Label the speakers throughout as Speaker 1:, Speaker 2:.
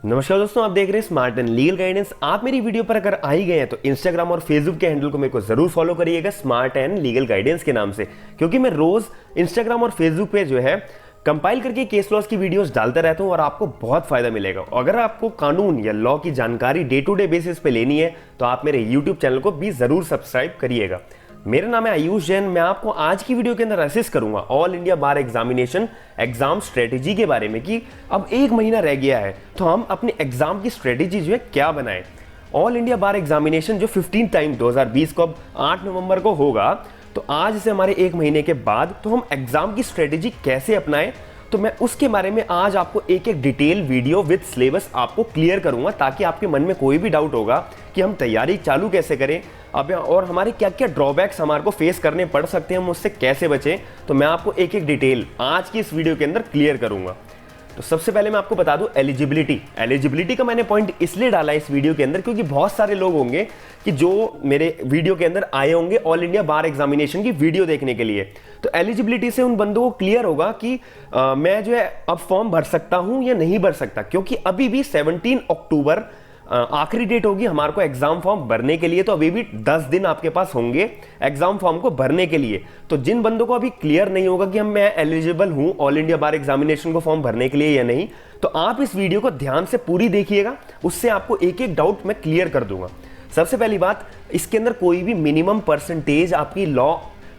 Speaker 1: नमस्कार दोस्तों, आप देख रहे हैं स्मार्ट एंड लीगल गाइडेंस। आप मेरी वीडियो पर अगर आ ही गए हैं तो इंस्टाग्राम और फेसबुक के हैंडल को मेरे को जरूर फॉलो करिएगा स्मार्ट एंड लीगल गाइडेंस के नाम से, क्योंकि मैं रोज इंस्टाग्राम और फेसबुक पे जो है कंपाइल करके केस लॉस की वीडियोस डालता रहता हूं और आपको बहुत फायदा मिलेगा। अगर आपको कानून या लॉ की जानकारी डे टू डे बेसिस पे लेनी है तो आप मेरे यूट्यूब चैनल को भी जरूर सब्सक्राइब करिएगा। मेरा नाम है आयुष जैन। मैं आपको आज की वीडियो के अंदर असिस्ट करूंगा ऑल इंडिया बार एग्जामिनेशन एग्जाम स्ट्रेटेजी के बारे में कि अब 1 महीना रह गया है तो हम अपने एग्जाम की स्ट्रेटेजी जो है क्या बनाएं। ऑल इंडिया बार एग्जामिनेशन जो 15 टाइम 2020 को अब 8 नवंबर को होगा, तो आज से हमारे 1 महीने के बाद तो हम एग्जाम की स्ट्रेटेजी कैसे अपनाएं, तो मैं उसके बारे में आज आपको एक एक डिटेल वीडियो विद सिलेबस आपको क्लियर करूंगा, ताकि आपके मन में कोई भी डाउट होगा कि हम तैयारी चालू कैसे करें अब और हमारे क्या क्या ड्रॉबैक्स हमारे को फेस करने पड़ सकते हैं, हम उससे कैसे बचें, तो मैं आपको एक एक डिटेल आज की इस वीडियो के अंदर क्लियर करूंगा। तो सबसे पहले मैं आपको बता दूं एलिजिबिलिटी का मैंने पॉइंट इसलिए डाला इस वीडियो के अंदर क्योंकि बहुत सारे लोग होंगे कि जो मेरे वीडियो के अंदर आए होंगे ऑल इंडिया बार एग्जामिनेशन की वीडियो देखने के लिए। तो एलिजिबिलिटी से उन बंदों को क्लियर होगा कि मैं जो है अब फॉर्म भर सकता हूं या नहीं भर सकता, क्योंकि अभी भी 17 अक्टूबर आखिरी डेट होगी हमारे को एग्जाम फॉर्म भरने के लिए। तो अभी भी 10 दिन आपके पास होंगे एग्जाम फॉर्म को भरने के लिए। तो जिन बंदों को अभी क्लियर नहीं होगा कि मैं एलिजिबल हूं ऑल इंडिया बार एग्जामिनेशन को फॉर्म भरने के लिए या नहीं, तो आप इस वीडियो को ध्यान से पूरी देखिएगा, उससे आपको एक एक डाउट मैं क्लियर कर दूंगा। सबसे पहली बात, इसके अंदर कोई भी मिनिमम परसेंटेज आपकी लॉ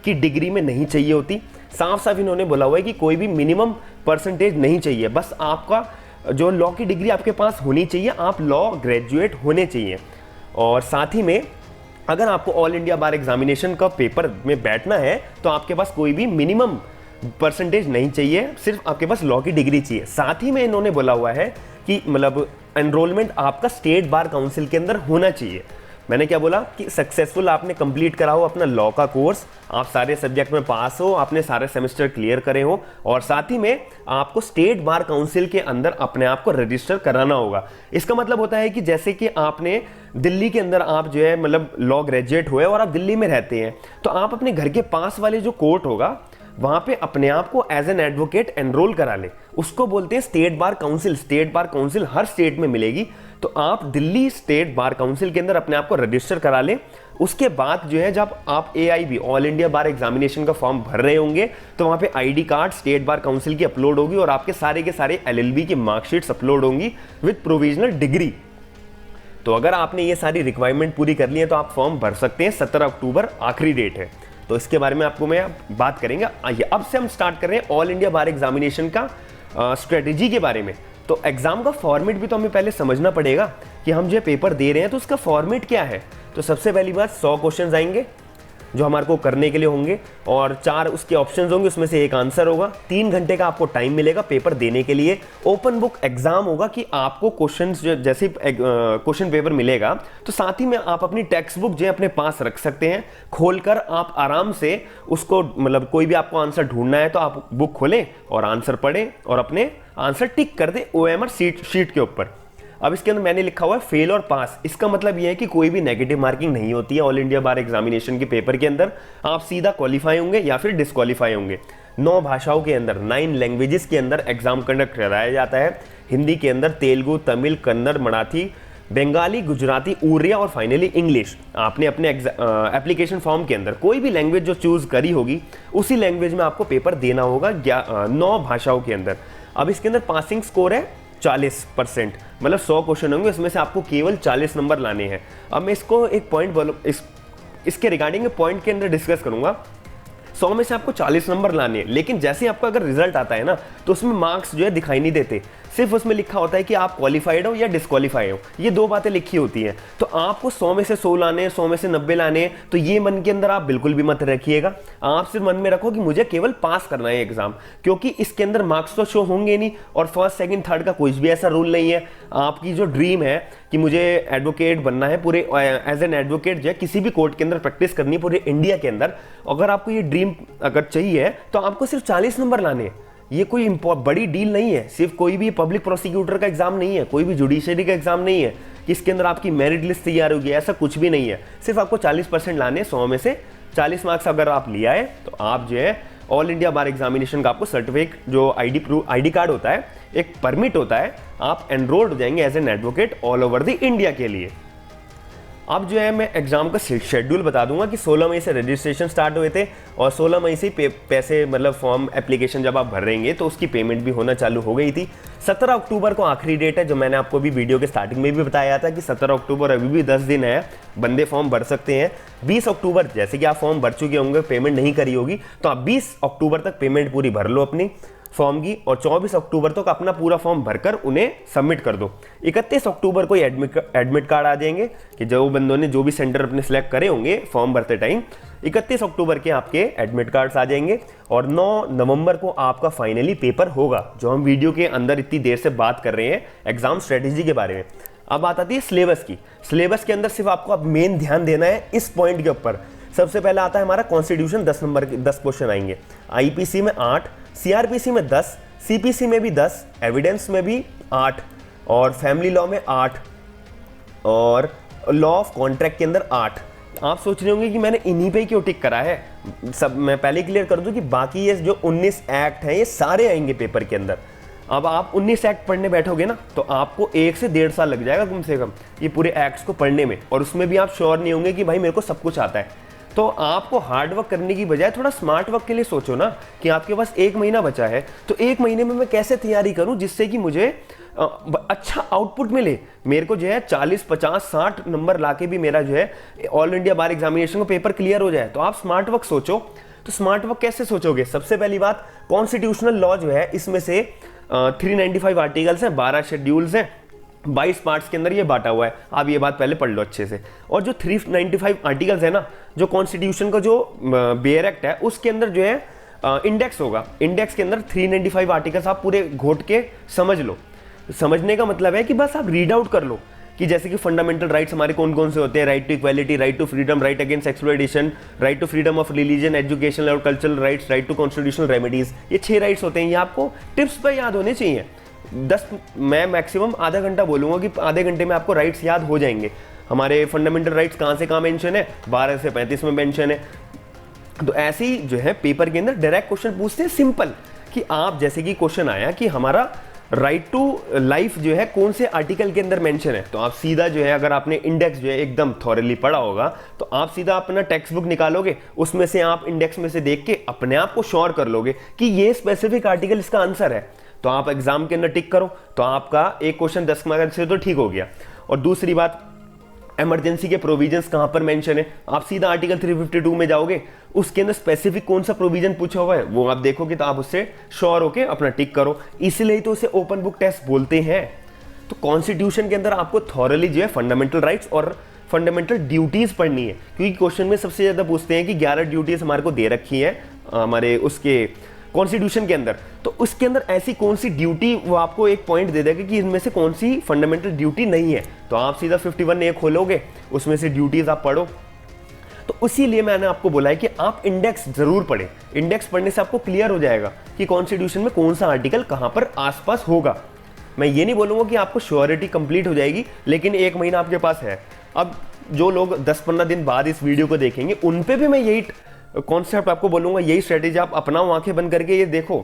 Speaker 1: की डिग्री में नहीं चाहिए होती। साफ साफ इन्होंने बोला हुआ है कि कोई भी मिनिमम परसेंटेज नहीं चाहिए, बस आपका जो लॉ की डिग्री आपके पास होनी चाहिए, आप लॉ ग्रेजुएट होने चाहिए। और साथ ही में अगर आपको ऑल इंडिया बार एग्जामिनेशन का पेपर में बैठना है तो आपके पास कोई भी मिनिमम परसेंटेज नहीं चाहिए, सिर्फ आपके पास लॉ की डिग्री चाहिए। साथ ही में इन्होंने बोला हुआ है कि मतलब एनरोलमेंट आपका स्टेट बार काउंसिल के अंदर होना चाहिए। मैंने क्या बोला कि सक्सेसफुल आपने कंप्लीट करा हो अपना लॉ का कोर्स, आप सारे सब्जेक्ट में पास हो, आपने सारे सेमेस्टर क्लियर करे हो, और साथ ही में आपको स्टेट बार काउंसिल के अंदर अपने आप को रजिस्टर कराना होगा। इसका मतलब होता है कि जैसे कि आपने दिल्ली के अंदर आप जो है मतलब लॉ ग्रेजुएट हुए और आप दिल्ली में रहते हैं, तो आप अपने घर के पास वाले जो कोर्ट होगा वहां पे अपने आप को एज एन एडवोकेट एनरोल करा ले, उसको बोलते हैं state bar council. State bar council हर स्टेट में मिलेगी, तो आप दिल्ली स्टेट बार काउंसिल के अंदर अपने आप को रजिस्टर करा लें। उसके बाद जो है जब आप AIB ऑल इंडिया बार एग्जामिनेशन का फॉर्म भर रहे होंगे तो वहां पे ID card state bar council की अपलोड होगी और आपके सारे के सारे LLB की मार्कशीट्स अपलोड होंगी विद प्रोविजनल डिग्री। तो अगर आपने ये सारी रिक्वायरमेंट पूरी कर ली है तो आप फॉर्म भर सकते हैं। 17 अक्टूबर आखिरी डेट है, तो इसके बारे में आपको मैं बात करेंगे। आइए अब से हम स्टार्ट कर रहे हैं ऑल इंडिया बार एग्जामिनेशन का स्ट्रेटेजी के बारे में। तो एग्जाम का फॉर्मेट भी तो हमें पहले समझना पड़ेगा कि हम जो पेपर दे रहे हैं तो उसका फॉर्मेट क्या है। तो सबसे पहली बात, 100 क्वेश्चंस आएंगे जो हमारे को करने के लिए होंगे और 4 उसके ऑप्शंस होंगे, उसमें से एक आंसर होगा। 3 घंटे का आपको टाइम मिलेगा पेपर देने के लिए। ओपन बुक एग्जाम होगा कि आपको क्वेश्चंस जैसे क्वेश्चन पेपर मिलेगा तो साथ ही में आप अपनी टेक्स्ट बुक जो है अपने पास रख सकते हैं, खोलकर आप आराम से उसको मतलब कोई भी आपको आंसर ढूंढना है तो आप बुक खोलें और आंसर पढ़ें और अपने आंसर टिक कर दे OMR शीट के ऊपर। अब इसके अंदर मैंने लिखा हुआ है फेल और पास। इसका मतलब यह है कि कोई भी नेगेटिव मार्किंग नहीं होती है ऑल इंडिया बार एग्जामिनेशन के पेपर के अंदर। आप सीधा क्वालिफाई होंगे या फिर डिस्क्वालीफाई होंगे। 9 भाषाओं के अंदर 9 लैंग्वेजेस के अंदर एग्जाम कंडक्ट कराया जाता है। हिंदी के अंदर तेलुगु, तमिल, कन्नड़, मराठी, बंगाली, गुजराती, उड़िया और फाइनली इंग्लिश। आपने अपने एप्लीकेशन फॉर्म के अंदर कोई भी लैंग्वेज जो चूज करी होगी उसी लैंग्वेज में आपको पेपर देना होगा 9 भाषाओं के अंदर। अब इसके अंदर पासिंग स्कोर है 40%, मतलब 100 क्वेश्चन होंगे, उसमें से आपको केवल 40 नंबर लाने हैं। अब मैं इसको एक पॉइंट इसके रिगार्डिंग पॉइंट के अंदर डिस्कस करूंगा। 100 में से आपको 40 नंबर लाने हैं, लेकिन जैसे आपका अगर रिजल्ट आता है ना तो उसमें मार्क्स जो है दिखाई नहीं देते, सिर्फ उसमें लिखा होता है कि आप क्वालिफाइड हो या डिस्क्वालीफाई हो। ये 2 बातें लिखी होती हैं। तो आपको 100 में से 100 लाने हैं, 100 में से 90 लाने हैं, तो ये मन के अंदर आप बिल्कुल भी मत रखिएगा। आप सिर्फ मन में रखो कि मुझे केवल पास करना है एग्जाम, क्योंकि इसके अंदर मार्क्स तो शो होंगे नहीं और फर्स्ट सेकंड थर्ड का कोई भी ऐसा रूल नहीं है। आपकी जो ड्रीम है कि मुझे एडवोकेट बनना है, पूरे एज एन एडवोकेट जो है किसी भी कोर्ट के अंदर प्रैक्टिस करनी है पूरे इंडिया के अंदर, अगर आपको ये ड्रीम अगर चाहिए तो आपको सिर्फ 40 नंबर लाने हैं। ये कोई बड़ी डील नहीं है, सिर्फ कोई भी पब्लिक प्रोसिक्यूटर का एग्जाम नहीं है, कोई भी जुडिशरी का एग्जाम नहीं है कि इसके अंदर आपकी मेरिट लिस्ट तैयार होगी, ऐसा कुछ भी नहीं है। सिर्फ आपको 40% लाने, 100 में से 40 मार्क्स अगर आप लिया है तो आप जो है ऑल इंडिया बार एग्जामिनेशन का आपको सर्टिफिकेट जो ID कार्ड होता है, एक परमिट होता है, आप एनरोल्ड हो जाएंगे as an advocate all over the India के लिए। अब जो है मैं एग्जाम का शेड्यूल बता दूंगा कि 16 मई से रजिस्ट्रेशन स्टार्ट हुए थे और 16 मई से पैसे मतलब फॉर्म एप्लीकेशन जब आप भर रहेंगे तो उसकी पेमेंट भी होना चालू हो गई थी। 17 अक्टूबर को आखिरी डेट है, जो मैंने आपको भी वीडियो के स्टार्टिंग में भी बताया था कि 17 अक्टूबर अभी भी 10 दिन है, बंदे फॉर्म भर सकते हैं। 20 अक्टूबर जैसे कि आप फॉर्म भर चुके होंगे, पेमेंट नहीं करी होगी तो आप 20 अक्टूबर तक पेमेंट पूरी भर लो अपनी फॉर्म की और 24 अक्टूबर तक अपना पूरा फॉर्म भरकर उन्हें सबमिट कर दो। 31 अक्टूबर को एडमिट कार्ड आ जाएंगे कि जो बंदों ने जो भी सेंटर अपने सिलेक्ट करे होंगे फॉर्म भरते टाइम, 31 अक्टूबर के आपके एडमिट कार्ड्स आ जाएंगे और 9 नवंबर को आपका फाइनली पेपर होगा, जो हम वीडियो के अंदर इतनी देर से बात कर रहे हैं एग्जाम स्ट्रेटेजी के बारे में। अब बात आती है सिलेबस की। सिलेबस के अंदर सिर्फ आपको अब मेन ध्यान देना है इस पॉइंट के ऊपर। सबसे पहले आता है हमारा कॉन्स्टिट्यूशन, 10 नंबर के 10 क्वेश्चन आएंगे। आईपीसी में 8, सीआरपीसी में 10, सीपीसी में भी 10, एविडेंस में भी 8 और फैमिली लॉ में 8 और लॉ ऑफ कॉन्ट्रैक्ट के अंदर 8। आप सोच रहे होंगे कि मैंने इन्हीं पे क्यों टिक करा है। सब मैं पहले क्लियर कर दूं कि बाकी ये जो 19 एक्ट हैं ये सारे आएंगे पेपर के अंदर। अब आप 19 एक्ट पढ़ने बैठोगे ना तो आपको 1 से 1.5 साल लग जाएगा कम से कम ये पूरे एक्ट्स को पढ़ने में, और उसमें भी आप श्योर नहीं होंगे कि भाई मेरे को सब कुछ आता है। तो आपको हार्ड वर्क करने की बजाय थोड़ा स्मार्ट वर्क के लिए सोचो ना कि आपके पास 1 महीना बचा है, तो 1 महीने में मैं कैसे तैयारी करूं जिससे कि मुझे अच्छा आउटपुट मिले। मेरे को जो है 40, 50, 60 नंबर लाके भी मेरा जो है ऑल इंडिया बार एग्जामिनेशन का पेपर क्लियर हो जाए। तो आप स्मार्ट वर्क सोचो। तो स्मार्ट वर्क कैसे सोचोगे? सबसे पहली बात, कॉन्स्टिट्यूशनल लॉ जो है इसमें से 395 आर्टिकल्स हैं, 12 शेड्यूल्स हैं, 22 पार्ट्स के अंदर ये बांटा हुआ है। आप ये बात पहले पढ़ लो अच्छे से। और जो 395 आर्टिकल्स है ना, जो कॉन्स्टिट्यूशन का जो बेयर एक्ट है उसके अंदर जो है इंडेक्स होगा। इंडेक्स के अंदर 395 आर्टिकल्स आप पूरे घोट के समझ लो। समझने का मतलब है कि बस आप रीड आउट कर लो कि जैसे कि फंडामेंटल राइट्स हमारे कौन कौन से होते हैं। Right to equality, right to freedom, right against exploitation, right to freedom of religion, educational और cultural rights, right to constitutional remedies. ये 6 राइट्स होते हैं। ये आपको टिप्स पर याद होने चाहिए। मैं मैक्सिमम आधा घंटा बोलूंगा कि आधे घंटे में आपको राइट्स याद हो जाएंगे। हमारे फंडामेंटल राइट्स कहाँ से कहाँ मेंशन है, 12 से 35 में मेंशन है। तो ऐसे ही जो है पेपर के अंदर डायरेक्ट क्वेश्चन पूछते हैं सिंपल, कि आप जैसे कि क्वेश्चन आया कि हमारा राइट टू लाइफ जो है कौन से आर्टिकल के अंदर मेंशन है, तो आप सीधा जो है अगर आपने इंडेक्स जो है एकदम थॉरली पढ़ा होगा तो आप सीधा अपना टेक्स्ट बुक निकालोगे, उसमें से आप इंडेक्स में से देख के अपने आप को श्योर कर लोगे कि ये स्पेसिफिक आर्टिकल इसका आंसर है। तो आप एग्जाम के अंदर टिक करो तो आपका एक क्वेश्चन 10 मार्क्स से तो ठीक हो गया। और दूसरी बात, इमरजेंसी के प्रोविजंस कहां पर मेंशन है, आप सीधा आर्टिकल 352 में जाओगे, उसके अंदर स्पेसिफिक कौन सा प्रोविजन पूछा हुआ है वो आप देखोगे तो आप उससे श्योर होके अपना टिक करो। इसलिए तो उसे ओपन बुक टेस्ट बोलते हैं। तो कॉन्स्टिट्यूशन के अंदर आपको थॉरली जो है फंडामेंटल राइट्स और फंडामेंटल ड्यूटीज पढ़नी है, क्योंकि क्वेश्चन में सबसे ज्यादा पूछते हैं कि 11 ड्यूटीज हमारे को दे रखी है हमारे उसके कॉन्स्टिट्यूशन के अंदर, तो उसके अंदर ऐसी कौन सी ड्यूटी, वो आपको एक पॉइंट दे देगा कि इनमें से कौन सी फंडामेंटल ड्यूटी नहीं है। तो आप सीधा 51A खोलोगे, उसमें से ड्यूटीज आप पढ़ो। तो इसीलिए मैंने आपको बोला है कि आप इंडेक्स जरूर पढ़ें। इंडेक्स पढ़ने से आपको क्लियर हो जाएगा कि कॉन्स्टिट्यूशन में कौन सा आर्टिकल कहां पर आसपास होगा। मैं ये नहीं बोलूंगा कि आपको श्योरिटी कंप्लीट हो जाएगी, लेकिन 1 महीना आपके पास है। अब जो लोग 10-15 दिन बाद इस वीडियो को देखेंगे उन पे भी मैं यही कॉन्सेप्ट आपको बोलूंगा, यही स्ट्रेटेजी आप अपनाओ, आंखें बंद करके ये देखो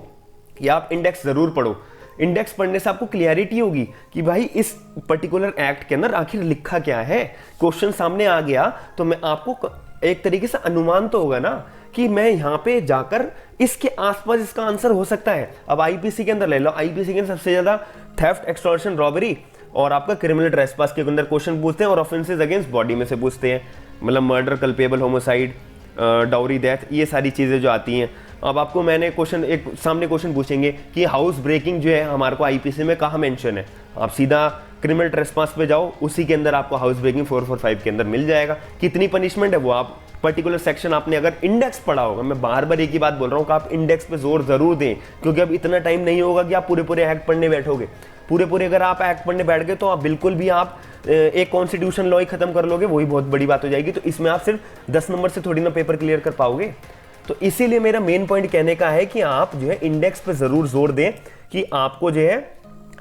Speaker 1: कि आप इंडेक्स जरूर पढ़ो। इंडेक्स पढ़ने से आपको क्लियरिटी होगी कि भाई इस पर्टिकुलर एक्ट के अंदर आखिर लिखा क्या है। क्वेश्चन सामने आ गया तो मैं आपको एक तरीके से अनुमान तो होगा ना कि मैं यहाँ पे जाकर इसके आसपास इसका आंसर हो सकता है। अब आईपीसी के अंदर ले लो, आईपीसी के अंदर सबसे ज्यादा थेफ्ट, एक्सटॉर्शन, रॉबरी और आपका क्रिमिनल ट्रेसपास के अंदर क्वेश्चन पूछते हैं और ऑफेंसेस अगेंस्ट बॉडी में से पूछते हैं, मतलब murder, culpable, homicide, dowry, death, ये सारी चीज़ें जो आती हैं। अब आपको मैंने क्वेश्चन एक सामने क्वेश्चन पूछेंगे कि हाउस ब्रेकिंग जो है हमारे को आईपीसी में कहाँ मेंशन है, आप सीधा क्रिमिनल ट्रेसपास पे जाओ, उसी के अंदर आपको हाउस ब्रेकिंग 445 के अंदर मिल जाएगा। कितनी पनिशमेंट है वो आप पर्टिकुलर सेक्शन आपने अगर इंडेक्स पढ़ा होगा, मैं बार बार एक ही बात बोल रहा हूँ कि आप इंडेक्स पे जोर जरूर दें, क्योंकि अब इतना टाइम नहीं होगा कि आप पूरे पूरे एक्ट पढ़ने बैठोगे। पूरे अगर आप एक्ट पढ़ने बैठ गए तो आप बिल्कुल भी आप एक कॉन्स्टिट्यूशन लॉ ही खत्म कर लोगे, वही बहुत बड़ी बात हो जाएगी। तो इसमें आप सिर्फ 10 नंबर से थोड़ी ना पेपर क्लियर कर पाओगे। तो इसीलिए मेरा मेन पॉइंट कहने का है कि आप जो है इंडेक्स पे जरूर जोर दें कि आपको जो है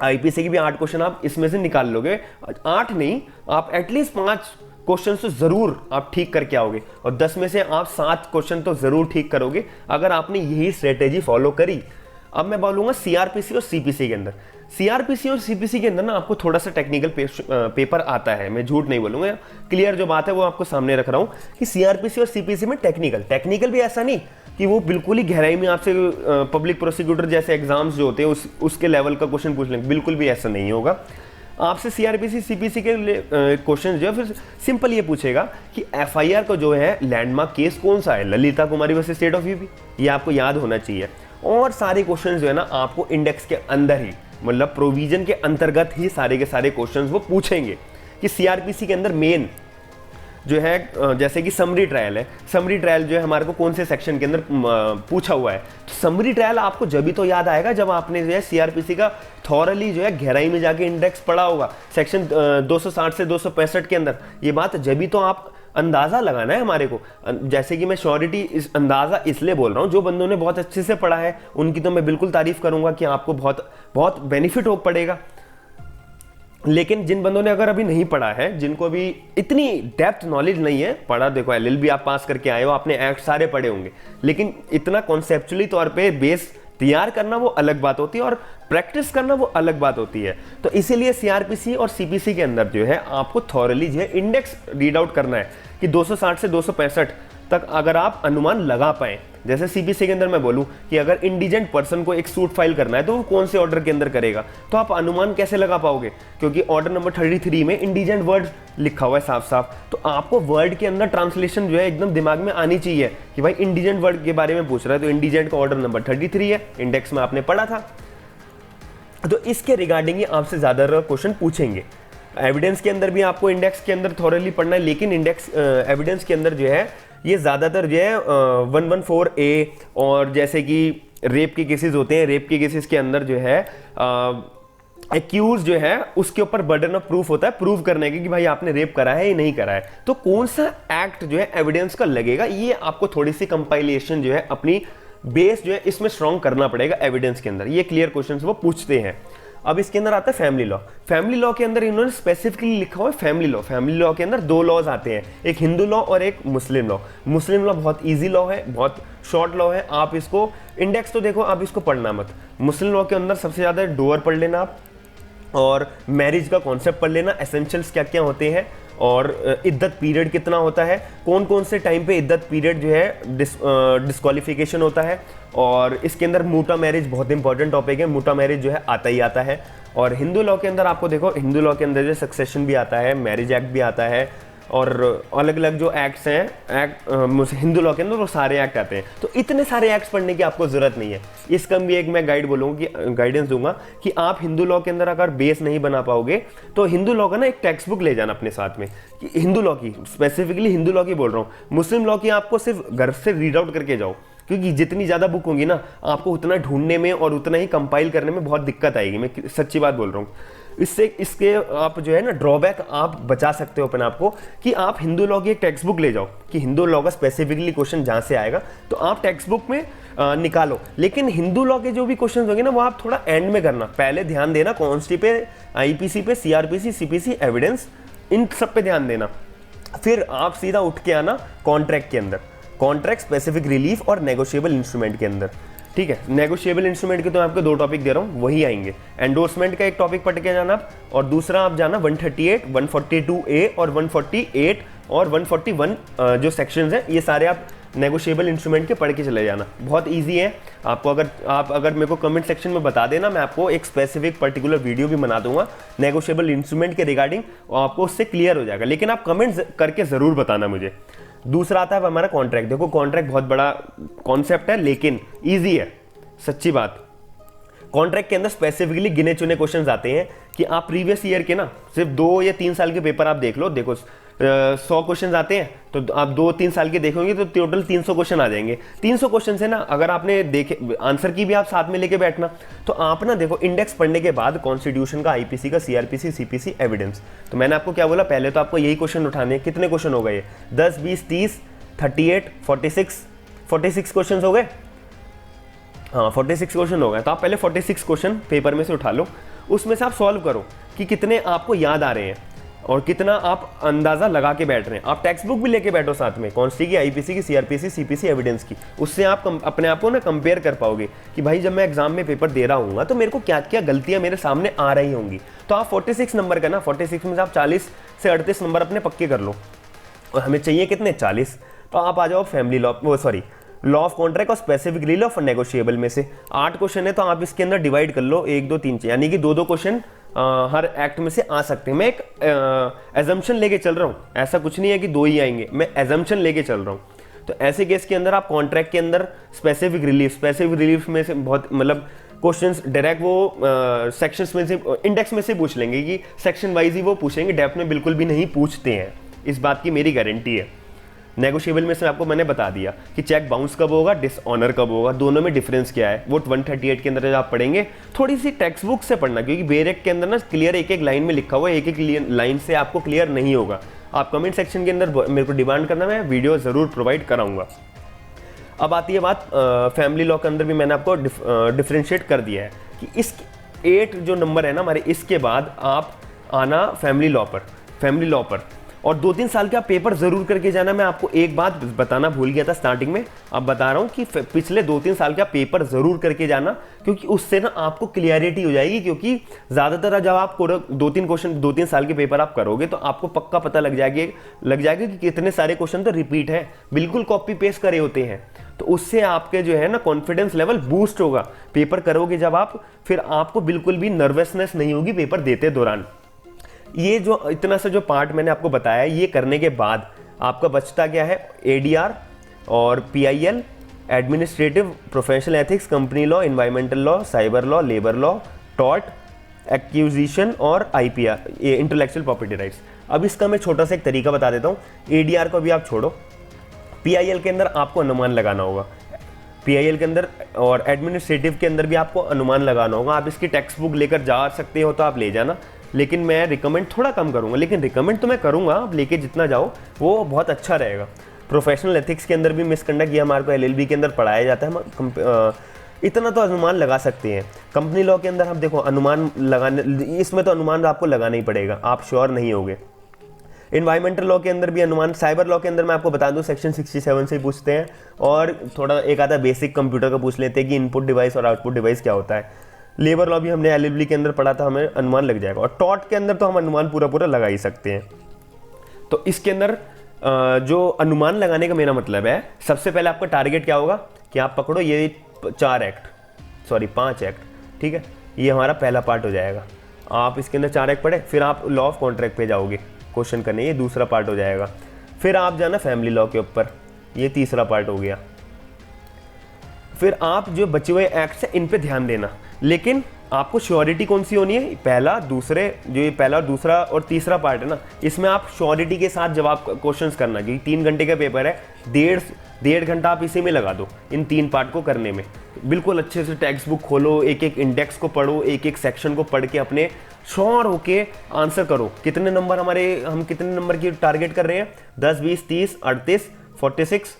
Speaker 1: आईपीसी की भी 8 क्वेश्चन आप इसमें से निकाल लोगे। 8 नहीं, आप एटलीस्ट 5 क्वेश्चन तो जरूर आप ठीक करके आओगे और 10 में से आप 7 क्वेश्चन तो जरूर ठीक करोगे अगर आपने यही स्ट्रेटेजी फॉलो करी। अब मैं बोलूंगा सीआरपीसी और सीपीसी के अंदर। सीआरपीसी और सीपीसी के अंदर ना आपको थोड़ा सा टेक्निकल पेपर आता है, मैं झूठ नहीं बोलूंगा, क्लियर जो बात है वो आपको सामने रख रहा हूँ कि सीआरपीसी और सीपीसी में टेक्निकल भी ऐसा नहीं कि वो बिल्कुल ही गहराई में आपसे पब्लिक प्रोसिक्यूटर जैसे एग्जाम्स जो होते हैं उसके लेवल का क्वेश्चन पूछ लेंगे, बिल्कुल भी ऐसा नहीं होगा। आपसे सीआरपीसी सीपीसी के क्वेश्चन जो है फिर सिंपल ये पूछेगा कि एफआईआर का जो है लैंडमार्क केस कौन सा है, ललिता कुमारी वर्सेस स्टेट ऑफ यूपी, ये आपको याद होना चाहिए। और सारे क्वेश्चन जो है ना आपको इंडेक्स के अंदर ही, मतलब प्रोविजन के अंतर्गत ही सारे के सारे क्वेश्चंस वो पूछेंगे कि सीआरपीसी के अंदर मेन जो है जैसे कि समरी ट्रायल है, समरी ट्रायल जो है हमारे को कौन से सेक्शन के अंदर पूछा हुआ है, तो समरी ट्रायल आपको जब भी तो याद आएगा जब आपने जो है सीआरपीसी का थॉरली जो है गहराई में जाके इंडेक्स पढ़ा होगा, सेक्शन 260 से 265 के अंदर। ये बात जब भी तो आप अंदाजा लगाना है हमारे को, जैसे कि मैं श्योरिटी इस अंदाजा इसलिए बोल रहा हूँ, जो बंदों ने बहुत अच्छे से पढ़ा है उनकी तो मैं बिल्कुल तारीफ करूंगा कि आपको बहुत बहुत बेनिफिट हो पड़ेगा। लेकिन जिन बंदों ने अगर अभी नहीं पढ़ा है, जिनको अभी इतनी डेप्थ नॉलेज नहीं है, पढ़ा देखो एलएलबी आप पास करके आए हो, आपने एक्ट सारे पढ़े होंगे, लेकिन इतना कॉन्सेप्चुअली तौर पे बेस तैयार करना वो अलग बात होती है और प्रैक्टिस करना वो अलग बात होती है। तो इसीलिए सीआरपीसी और सीपीसी के अंदर जो है आपको थॉरली जो है इंडेक्स रीड आउट करना है कि 260 से 265 तक अगर आप अनुमान लगा पाए। जैसे सीपीसी के अंदर मैं बोलूं कि अगर इंडिजेंट पर्सन को एक सूट फाइल करना है तो वो कौन से ऑर्डर के अंदर करेगा, तो आप अनुमान कैसे लगा पाओगे, क्योंकि ऑर्डर नंबर 33 में इंडिजेंट वर्ड लिखा हुआ है साफ साफ। तो आपको वर्ड के अंदर ट्रांसलेशन जो है एकदम दिमाग में आनी चाहिए कि भाई इंडिजेंट वर्ड के बारे में पूछ रहा है तो इंडिजेंट का ऑर्डर नंबर 33 है, इंडेक्स में आपने पढ़ा था, तो इसके रिगार्डिंग ही आपसे ज्यादा क्वेश्चन पूछेंगे। एविडेंस के अंदर भी आपको इंडेक्स के अंदर थॉरली पढ़ना है, लेकिन इंडेक्स एविडेंस के अंदर जो है ये ज़्यादातर जो है 114A और जैसे कि रेप के केसेस होते हैं, रेप के केसेस के अंदर जो है एक्यूज जो है उसके ऊपर बर्डन ऑफ प्रूफ होता है प्रूव करने के कि भाई आपने रेप करा है या नहीं करा है, तो कौन सा एक्ट जो है एविडेंस का लगेगा, ये आपको थोड़ी सी कंपाइलेशन जो है अपनी बेस जो है इसमें स्ट्रॉन्ग करना पड़ेगा एविडेंस के अंदर। ये क्लियर क्वेश्चंस वो पूछते हैं। अब इसके अंदर आता है फैमिली लॉ। फैमिली लॉ के अंदर इन्होंने स्पेसिफिकली लिखा हुआ है फैमिली लॉ। फैमिली लॉ के अंदर दो लॉज आते हैं, एक हिंदू लॉ और एक मुस्लिम लॉ। मुस्लिम लॉ बहुत इजी लॉ है, बहुत शॉर्ट लॉ है, आप इसको इंडेक्स तो देखो, आप इसको पढ़ना मत। मुस्लिम लॉ के अंदर सबसे ज्यादा डोअर पढ़ लेना आप, और मैरिज का कॉन्सेप्ट पढ़ लेना, एसेंशियल्स क्या क्या होते हैं, और इद्दत पीरियड कितना होता है, कौन कौन से टाइम पे इद्दत पीरियड जो है डिस्क्वालिफिकेशन होता है। और इसके अंदर मूटा मैरिज बहुत इंपॉर्टेंट टॉपिक है, मूटा मैरिज जो है आता ही आता है। और हिंदू लॉ के अंदर आपको देखो, हिंदू लॉ के अंदर जो सक्सेशन भी आता है, मैरिज एक्ट भी आता है, और अलग अलग जो एक्ट्स हैं एक्ट हिंदू लॉ के अंदर वो सारे एक्ट आते हैं। तो इतने सारे एक्ट्स पढ़ने की आपको जरूरत नहीं है। इसका भी एक मैं गाइडेंस दूंगा कि आप हिंदू लॉ के अंदर अगर बेस नहीं बना पाओगे तो हिंदू लॉ का ना एक टेक्स्ट बुक ले जाना अपने साथ में, कि हिंदू लॉ की, स्पेसिफिकली हिंदू लॉ की बोल रहा हूँ। मुस्लिम लॉ की आपको सिर्फ घर से रीड आउट करके जाओ, क्योंकि जितनी ज़्यादा बुक होंगी ना आपको उतना ढूंढने में और उतना ही कंपाइल करने में बहुत दिक्कत आएगी। मैं सच्ची बात बोल रहा हूँ। इसके आप जो है ना ड्रॉबैक आप बचा सकते हो अपने आप को, कि आप हिंदू लॉ की एक टेक्स्ट बुक ले जाओ कि हिंदू लॉ का स्पेसिफिकली क्वेश्चन जहाँ से आएगा तो आप टेक्स्ट बुक में निकालो। लेकिन हिंदू लॉ के जो भी क्वेश्चन होंगे ना वो आप थोड़ा एंड में करना, पहले ध्यान देना कॉन्स्टी पे, आईपीसी पे, सीआरपीसी, सीपीसी, एविडेंस, इन सब पे ध्यान देना। फिर आप सीधा उठ के आना कॉन्ट्रैक्ट के अंदर, कॉन्ट्रैक्ट, स्पेसिफिक रिलीफ और नेगोशिएबल इंस्ट्रूमेंट के अंदर। ठीक है, नेगोशिएबल इंस्ट्रूमेंट के तो मैं आपको दो टॉपिक दे रहा हूँ, वही आएंगे। एंडोर्समेंट का एक टॉपिक पढ़ के जाना आप, और दूसरा आप जाना 138, 142A और 148 और 141 जो सेक्शंस हैं, ये सारे आप नेगोशिएबल इंस्ट्रूमेंट के पढ़ के चले जाना। बहुत इजी है आपको, अगर मेरे को कमेंट सेक्शन में बता देना, मैं आपको एक स्पेसिफिक पर्टिकुलर वीडियो भी बना दूंगा नेगोशिएबल इंस्ट्रूमेंट के रिगार्डिंग, और आपको उससे क्लियर हो जाएगा। लेकिन आप कमेंट करके जरूर बताना मुझे। दूसरा आता है हमारा कॉन्ट्रैक्ट। देखो कॉन्ट्रैक्ट बहुत बड़ा कॉन्सेप्ट है लेकिन इजी है, सच्ची बात। कॉन्ट्रैक्ट के अंदर स्पेसिफिकली गिने चुने क्वेश्चंस आते हैं कि आप प्रीवियस ईयर के ना सिर्फ 2 या 3 साल के पेपर आप देख लो। देखो 100 क्वेश्चन आते हैं तो आप 2-3 साल के देखोगे तो टोटल 300 क्वेश्चन आ जाएंगे। 300 क्वेश्चन है ना, अगर आपने देखे आंसर की भी आप साथ में लेके बैठना, तो आप ना देखो इंडेक्स पढ़ने के बाद कॉन्स्टिट्यूशन का, आईपीसी का, सीआरपीसी, सीपीसी, एविडेंस, तो मैंने आपको क्या बोला, पहले तो आपको यही क्वेश्चन उठाने हैं। कितने क्वेश्चन हो गए? 10, 20, 30, 38, 46 क्वेश्चन हो गए। हाँ 46 क्वेश्चन हो गए। तो आप पहले 46 क्वेश्चन पेपर में से उठा लो, उसमें से आप सॉल्व करो कि कितने आपको याद आ रहे हैं, और कितना आप अंदाज़ा लगा के बैठ रहे हैं। आप टेक्स्ट बुक भी लेके बैठो साथ में, कॉन्स्टी की, आईपीसी की, सीआरपीसी, सीपीसी, एविडेंस की, उससे आप अपने आप को ना कंपेयर कर पाओगे कि भाई जब मैं एग्जाम में पेपर दे रहा हूँ तो मेरे को क्या क्या गलतियाँ मेरे सामने आ रही होंगी। तो आप 46 नंबर का ना, 46 में से आप 40 से 38 नंबर अपने पक्के कर लो, और हमें चाहिए कितने, 40। तो आप आ जाओ family law, law of contract और स्पेसिफिक रिलीफ और नेगोशिएबल में से 8 क्वेश्चन है, तो आप इसके अंदर डिवाइड कर लो 1 2 3 यानी कि 2 क्वेश्चन हर एक्ट में से आ सकते हैं। मैं एक एजम्पशन लेके चल रहा हूँ, ऐसा कुछ नहीं है कि 2 ही आएंगे, मैं एजम्पशन लेके चल रहा हूँ। तो ऐसे केस के अंदर आप कॉन्ट्रैक्ट के अंदर स्पेसिफिक रिलीफ में से बहुत मतलब क्वेश्चंस डायरेक्ट वो सेक्शंस में से, इंडेक्स में से पूछ लेंगे कि सेक्शन वाइज ही वो पूछेंगे, डेप्थ में बिल्कुल भी नहीं पूछते हैं, इस बात की मेरी गारंटी है। नेगोशिएबल में से आपको मैंने बता दिया कि चेक बाउंस कब होगा, डिसऑनर कब होगा, दोनों में डिफरेंस क्या है, वो 138 के अंदर जब आप पढ़ेंगे थोड़ी सी टेक्स्ट बुक से पढ़ना, क्योंकि बेरेक के अंदर ना क्लियर एक एक लाइन में लिखा हुआ है, एक एक लाइन से आपको क्लियर नहीं होगा। आप कमेंट सेक्शन के अंदर मेरे को डिमांड करना, मैं वीडियो ज़रूर प्रोवाइड कराऊंगा। अब आती है बात फैमिली लॉ के अंदर भी मैंने आपको डिफ्रेंशिएट कर दिया है कि इस 8 जो नंबर है ना हमारे, इसके बाद आप आना फैमिली लॉ पर और 2-3 साल का पेपर जरूर करके जाना। मैं आपको एक बात बताना भूल गया था स्टार्टिंग में, अब बता रहा हूँ कि पिछले 2-3 साल का पेपर जरूर करके जाना, क्योंकि उससे ना आपको क्लियरिटी हो जाएगी। क्योंकि ज़्यादातर जब आप 2-3 क्वेश्चन 2-3 साल के पेपर आप करोगे तो आपको पक्का पता लग जाएगा कि कितने सारे क्वेश्चन तो रिपीट है, बिल्कुल कॉपी पेस्ट करे होते हैं। तो उससे आपके जो है ना कॉन्फिडेंस लेवल बूस्ट होगा। पेपर करोगे जब आप, फिर आपको बिल्कुल भी नर्वसनेस नहीं होगी पेपर देते दौरान। ये जो इतना सा जो पार्ट मैंने आपको बताया, ये करने के बाद आपका बचता क्या है, एडीआर और PIL, administrative, professional ethics, company law, environmental law, cyber law, labour law, tort, accusation और आईपीआर, ये इंटेलेक्चुअल प्रॉपर्टी राइट्स। अब इसका मैं छोटा सा एक तरीका बता देता हूँ। एडीआर को अभी आप छोड़ो, पीआईएल के अंदर आपको अनुमान लगाना होगा, पीआईएल के अंदर और एडमिनिस्ट्रेटिव के अंदर भी आपको अनुमान लगाना होगा। आप इसकी टेक्स्ट बुक लेकर जा सकते हो तो आप ले जाना, लेकिन मैं रिकमेंड थोड़ा कम करूंगा, लेकिन रिकमेंड तो मैं करूंगा, आप लेके जितना जाओ वो बहुत अच्छा रहेगा। प्रोफेशनल एथिक्स के अंदर भी मिसकंडक्ट ये हमारे को एलएलबी के अंदर पढ़ाया जाता है, हम इतना तो अनुमान लगा सकते हैं। कंपनी लॉ के अंदर हम देखो अनुमान लगाने, इसमें तो अनुमान आपको लगाना ही पड़ेगा, आप श्योर नहीं होगे। एनवायरमेंटल लॉ के अंदर भी अनुमान, साइबर लॉ के अंदर मैं आपको बता दूं सेक्शन 67 से ही पूछते हैं, और थोड़ा एक आधा बेसिक कंप्यूटर का पूछ लेते हैं कि इनपुट डिवाइस और आउटपुट डिवाइस क्या होता है। लेबर लॉ भी हमने एलएलबी के अंदर पढ़ा था, हमें अनुमान लग जाएगा। और टॉट के अंदर तो हम अनुमान पूरा लगा ही सकते हैं। तो इसके अंदर जो अनुमान लगाने का मेरा मतलब है, सबसे पहले आपका टारगेट क्या होगा कि आप पकड़ो ये 5 एक्ट, ठीक है, ये हमारा पहला पार्ट हो जाएगा। आप इसके अंदर 4 एक्ट पढ़े, फिर आप लॉ ऑफ कॉन्ट्रैक्ट पे जाओगे क्वेश्चन करने, ये दूसरा पार्ट हो जाएगा। फिर आप जाना फैमिली लॉ के ऊपर, ये तीसरा पार्ट हो गया। फिर आप जो बचे हुए एक्ट्स हैं इन पे ध्यान देना, लेकिन आपको श्योरिटी कौन सी होनी है, पहला और दूसरा और तीसरा पार्ट है ना, इसमें आप श्योरिटी के साथ जवाब क्वेश्चंस करना, क्योंकि 3 घंटे का पेपर है, 1.5 घंटा आप इसी में लगा दो इन 3 पार्ट को करने में। बिल्कुल अच्छे से टेक्स्ट बुक खोलो, एक एक इंडेक्स को पढ़ो, एक एक सेक्शन को पढ़ के अपने श्योर होके आंसर करो। कितने नंबर हम कितने नंबर की टारगेट कर रहे हैं, 10, 20, 30, 38,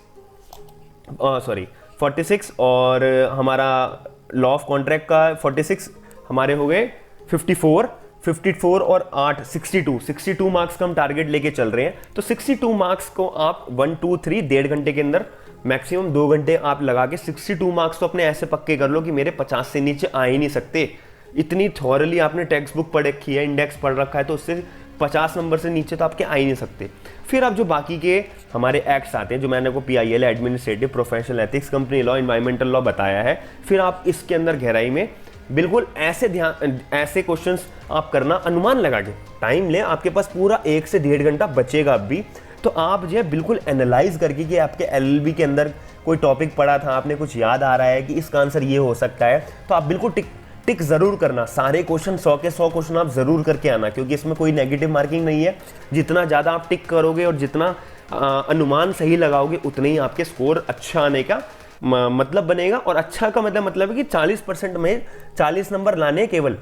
Speaker 1: 46 और हमारा लॉ ऑफ कॉन्ट्रैक्ट का 46 हमारे हो गए 54 और 8 62 मार्क्स का हम टारगेट लेके चल रहे हैं। तो 62 मार्क्स को आप 1, 2, 3 1.5 घंटे के अंदर, मैक्सिमम 2 घंटे आप लगा के 62 मार्क्स तो अपने ऐसे पक्के कर लो कि मेरे 50 से नीचे आ ही नहीं सकते। इतनी थॉरली आपने टेक्स्ट बुक पढ़ रखी है, इंडेक्स पढ़ रखा है, तो उससे 50 नंबर से नीचे तो आपके आ ही नहीं सकते। फिर आप जो बाकी के हमारे एक्ट्स आते हैं, जो मैंने को PIL, administrative, professional ethics, company law, environmental law बताया है, फिर आप इसके अंदर गहराई में बिल्कुल ऐसे क्वेश्चंस आप करना अनुमान लगा के। टाइम ले, आपके पास पूरा 1 से 1.5 घंटा बचेगा अब भी, तो आप जो है बिल्कुल एनालाइज करके कि आपके एलएलबी के अंदर कोई टॉपिक पढ़ा था, आपने कुछ याद आ रहा है कि इसका आंसर ये हो सकता है, तो आप बिल्कुल टिक जरूर करना। सारे क्वेश्चन 100 के 100 क्वेश्चन आप जरूर करके आना, क्योंकि इसमें कोई नेगेटिव मार्किंग नहीं है। जितना ज़्यादा आप टिक करोगे और जितना अनुमान सही लगाओगे, उतने ही आपके स्कोर अच्छा आने का मतलब बनेगा। और अच्छा का मतलब है कि 40% में 40 नंबर लाने, केवल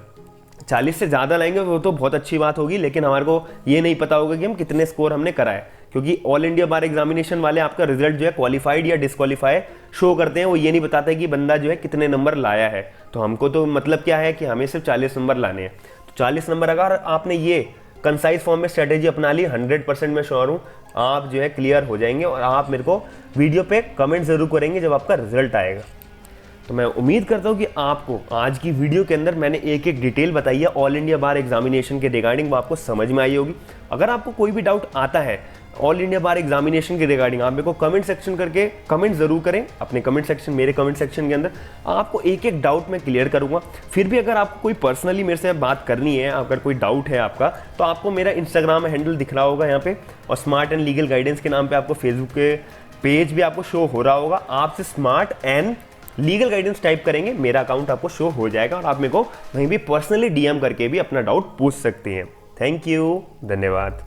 Speaker 1: 40 से ज़्यादा लाएंगे वो तो बहुत अच्छी बात होगी, लेकिन हमारे को ये नहीं पता होगा कि हम कितने स्कोर हमने कराए, क्योंकि ऑल इंडिया बार एग्जामिनेशन वाले आपका रिजल्ट जो है क्वालिफाइड या डिस्क्वालीफाई शो करते हैं, वो ये नहीं बताते कि बंदा जो है कितने नंबर लाया है। तो हमको तो मतलब क्या है कि हमें सिर्फ 40 नंबर लाने हैं। तो 40 नंबर अगर आपने ये कंसाइज फॉर्म में स्ट्रेटेजी अपना ली, 100% मैं श्योर हूँ आप जो है क्लियर हो जाएंगे और आप मेरे को वीडियो पे कमेंट जरूर करेंगे जब आपका रिजल्ट आएगा। तो मैं उम्मीद करता हूँ कि आपको आज की वीडियो के अंदर मैंने एक एक डिटेल बताई है ऑल इंडिया बार एग्जामिनेशन के रिगार्डिंग, वो आपको समझ में आई होगी। अगर आपको कोई भी डाउट आता है ऑल इंडिया बार एग्जामिनेशन के रिगार्डिंग, आप मेरे को कमेंट सेक्शन करके कमेंट जरूर करें अपने कमेंट सेक्शन, मेरे कमेंट सेक्शन के अंदर आपको एक एक डाउट मैं क्लियर करूंगा। फिर भी अगर आपको कोई पर्सनली मेरे से बात करनी है, अगर कोई डाउट है आपका, तो आपको मेरा इंस्टाग्राम हैंडल दिख रहा होगा यहाँ पे, और स्मार्ट एंड लीगल गाइडेंस के नाम पे आपको फेसबुक के पेज भी आपको शो हो रहा होगा। आपसे smart and legal guidance type करेंगे, मेरा अकाउंट आपको शो हो जाएगा और आप मेरे को वहीं भी पर्सनली DM करके भी अपना डाउट पूछ सकते हैं। थैंक यू, धन्यवाद।